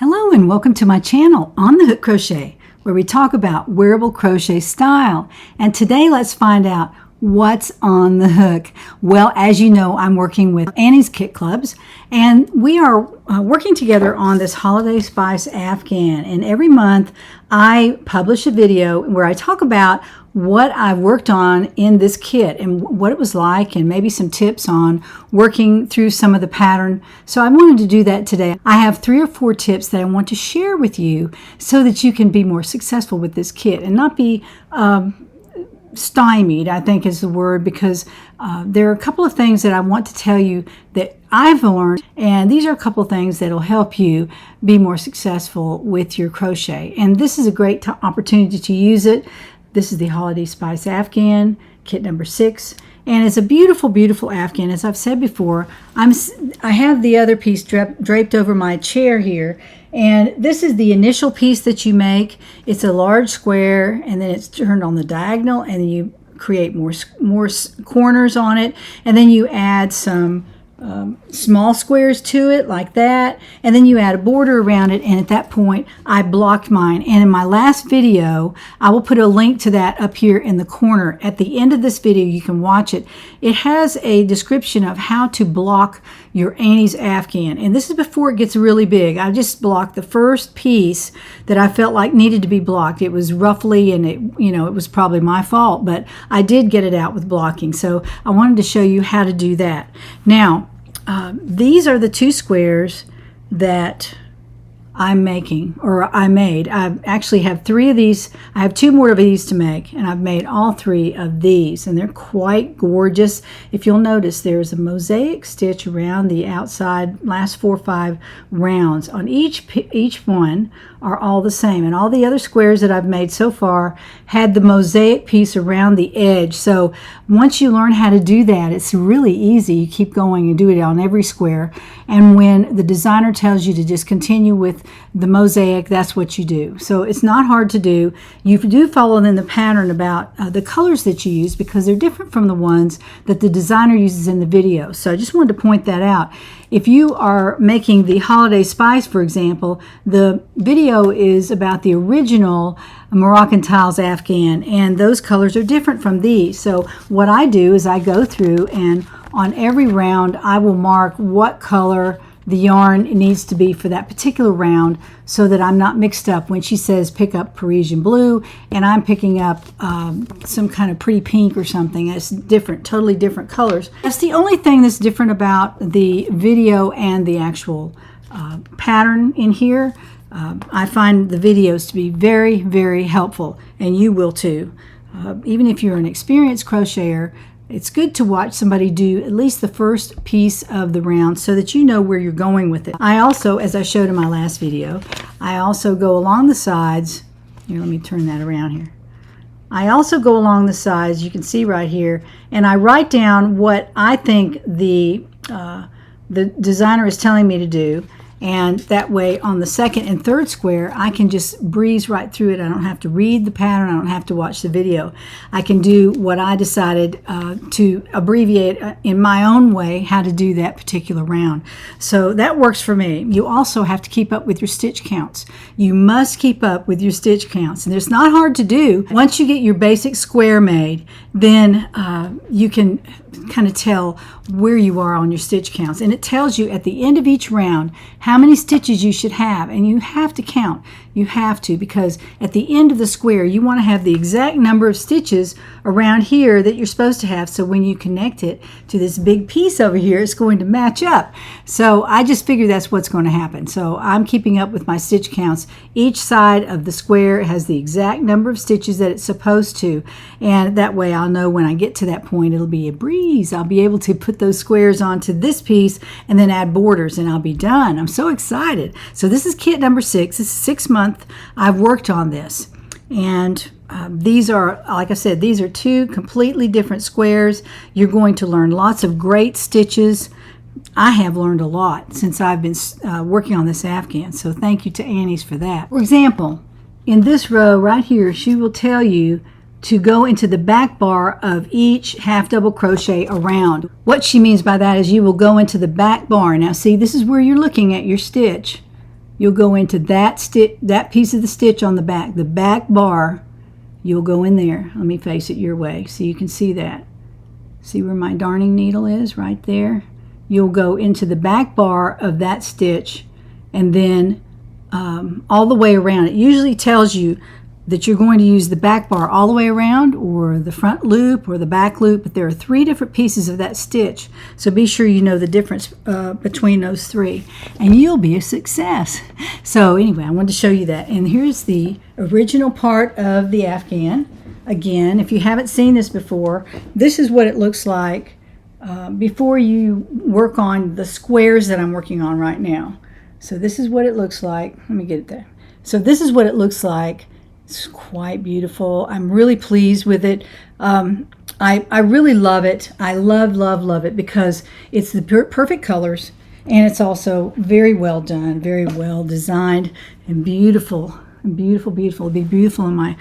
Hello and welcome to my channel On the Hook Crochet, where we talk about wearable crochet style. And today let's find out what's on the hook. Well, as you know, I'm working with Annie's Kit Clubs, and we are working together on this Holiday Spice Afghan. And every month I publish a video where I talk about what I've worked on in this kit and what it was like, and maybe some tips on working through some of the pattern. So I wanted to do that today. I have 3 or 4 tips that I want to share with you so that you can be more successful with this kit and not be stymied, I think is the word, because there are a couple of things that I want to tell you that I've learned, and these are a couple of things that will help you be more successful with your crochet. And this is a great opportunity to use it. This is the Holiday Spice Afghan, kit number 6. And it's a beautiful, beautiful Afghan. As I've said before, I have the other piece draped over my chair here. And this is the initial piece that you make. It's a large square, and then it's turned on the diagonal, and then you create more corners on it. And then you add some small squares to it like that, and then you add a border around it, and at that point I blocked mine. And in my last video, I will put a link to that up here in the corner. At the end of this video you can watch it. It has a description of how to block your Annie's Afghan, and this is before it gets really big. I just blocked the first piece that I felt like needed to be blocked. It was roughly, and it was probably my fault, but I did get it out with blocking. So I wanted to show you how to do that. Now these are the 2 squares that I'm making, or I made. I actually have 3 of these. I have 2 more of these to make, and I've made all 3 of these, and they're quite gorgeous. If you'll notice, there's a mosaic stitch around the outside last 4 or 5 rounds. On each one are all the same, and all the other squares that I've made so far had the mosaic piece around the edge. So once you learn how to do that, it's really easy. You keep going and do it on every square, and when the designer tells you to just continue with the mosaic, that's what you do. So it's not hard to do. You do follow in the pattern about the colors that you use, because they're different from the ones that the designer uses in the video. So I just wanted to point that out. If you are making the Holiday Spice, for example, the video is about the original Moroccan tiles Afghan, and those colors are different from these. So what I do is I go through, and on every round I will mark what color the yarn needs to be for that particular round, so that I'm not mixed up when she says pick up Parisian blue and I'm picking up some kind of pretty pink or something. It's different, totally different colors. That's the only thing that's different about the video and the actual pattern in here. I find the videos to be very, very helpful, and you will too. Even if you're an experienced crocheter, it's good to watch somebody do at least the first piece of the round so that you know where you're going with it. I also, as I showed in my last video, I also go along the sides. Here, let me turn that around here. I also go along the sides, you can see right here, and I write down what I think the designer is telling me to do. And that way on the 2nd and 3rd square I can just breeze right through it. I don't have to read the pattern, I don't have to watch the video. I can do what I decided to abbreviate in my own way how to do that particular round. So that works for me. You also have to keep up with your stitch counts. You must keep up with your stitch counts, and it's not hard to do. Once you get your basic square made, then you can kind of tell where you are on your stitch counts, and it tells you at the end of each round how many stitches you should have, and you have to count. You have to, because at the end of the square you want to have the exact number of stitches around here that you're supposed to have, so when you connect it to this big piece over here it's going to match up. So I just figure that's what's going to happen. So I'm keeping up with my stitch counts. Each side of the square has the exact number of stitches that it's supposed to, and that way I'll know when I get to that point it'll be a breeze. I'll be able to put those squares onto this piece and then add borders, and I'll be done. I'm so excited. So this is kit number 6. This is 6th month I've worked on this, and these are, like I said, these are 2 completely different squares. You're going to learn lots of great stitches. I have learned a lot since I've been working on this Afghan, so thank you to Annie's for that. For example, in this row right here, she will tell you to go into the back bar of each half double crochet around. What she means by that is you will go into the back bar. Now see, this is where you're looking at your stitch. you'll go into that piece of the stitch on the back bar. You'll go in there. Let me face it your way so you can see that. See where my darning needle is? Right there. You'll go into the back bar of that stitch and then all the way around. It usually tells you that you're going to use the back bar all the way around, or the front loop, or the back loop, but there are 3 different pieces of that stitch, so be sure you know the difference between those 3, and you'll be a success. So anyway, I wanted to show you that, and here's the original part of the Afghan. Again, if you haven't seen this before, this is what it looks like before you work on the squares that I'm working on right now. So this is what it looks like. Let me get it there. So this is what it looks like. It's quite beautiful. I'm really pleased with it. I really love it. I love it because it's the perfect colors, and it's also very well done, very well designed, and beautiful. It'll be beautiful in my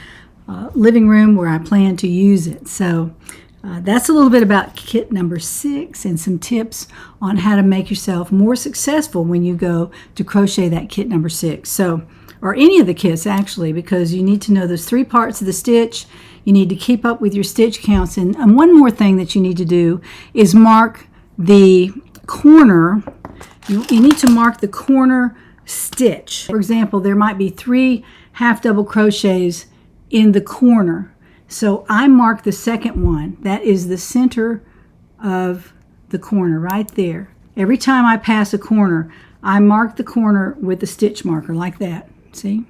living room where I plan to use it. So that's a little bit about kit number 6 and some tips on how to make yourself more successful when you go to crochet that kit number 6. So, or any of the kits actually, because you need to know those 3 parts of the stitch. You need to keep up with your stitch counts. And one more thing that you need to do is mark the corner. You need to mark the corner stitch. For example, there might be 3 half double crochets in the corner. So I mark the second one. That is the center of the corner right there. Every time I pass a corner, I mark the corner with a stitch marker like that. See?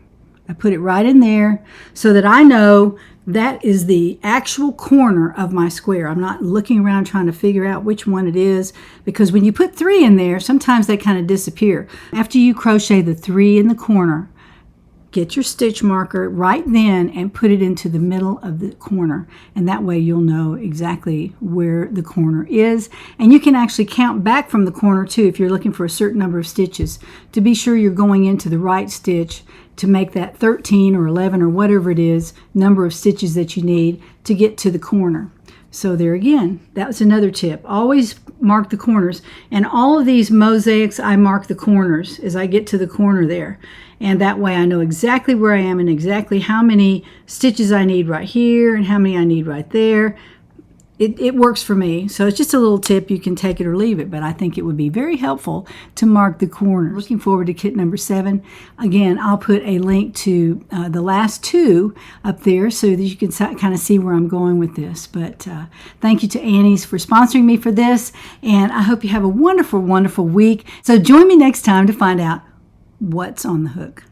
I put it right in there so that I know that is the actual corner of my square. I'm not looking around trying to figure out which one it is, because when you put 3 in there, sometimes they kind of disappear. After you crochet the 3 in the corner, get your stitch marker right then and put it into the middle of the corner, and that way you'll know exactly where the corner is. And you can actually count back from the corner too if you're looking for a certain number of stitches to be sure you're going into the right stitch to make that 13 or 11 or whatever it is number of stitches that you need to get to the corner. So there again, that was another tip. Always mark the corners. And all of these mosaics, I mark the corners as I get to the corner there. And that way I know exactly where I am and exactly how many stitches I need right here and how many I need right there. It works for me. So it's just a little tip. You can take it or leave it, but I think it would be very helpful to mark the corners. Looking forward to kit number 7. Again, I'll put a link to the last 2 up there so that you can kind of see where I'm going with this. But thank you to Annie's for sponsoring me for this, and I hope you have a wonderful, wonderful week. So join me next time to find out what's on the hook.